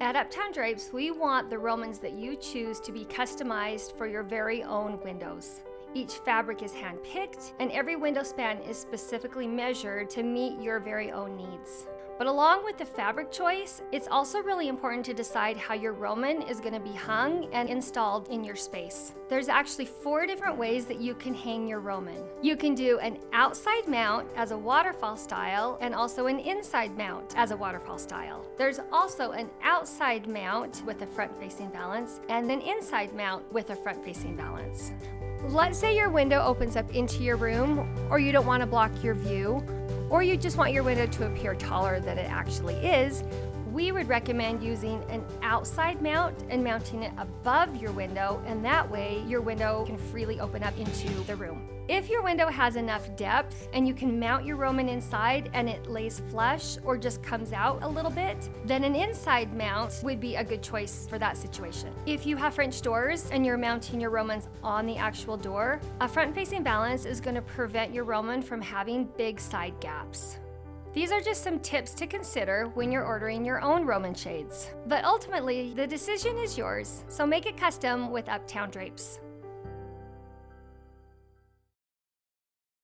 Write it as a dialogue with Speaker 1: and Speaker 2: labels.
Speaker 1: At Uptown Drapes, we want the Romans that you choose to be customized for your very own windows. Each fabric is hand-picked, and every window span is specifically measured to meet your very own needs. But along with the fabric choice, it's also really important to decide how your Roman is going to be hung and installed in your space. There's actually 4 different ways that you can hang your Roman. You can do an outside mount as a waterfall style and also an inside mount as a waterfall style. There's also an outside mount with a front-facing valance and an inside mount with a front-facing valance. Let's say your window opens up into your room, or you don't want to block your view, or you just want your window to appear taller than it actually is. We would recommend using an outside mount and mounting it above your window, and that way your window can freely open up into the room. If your window has enough depth and you can mount your Roman inside and it lays flush or just comes out a little bit, then an inside mount would be a good choice for that situation. If you have French doors and you're mounting your Romans on the actual door, a front-facing valance is going to prevent your Roman from having big side gaps. These are just some tips to consider when you're ordering your own Roman shades. But ultimately, the decision is yours, so make it custom with Uptown Drapes.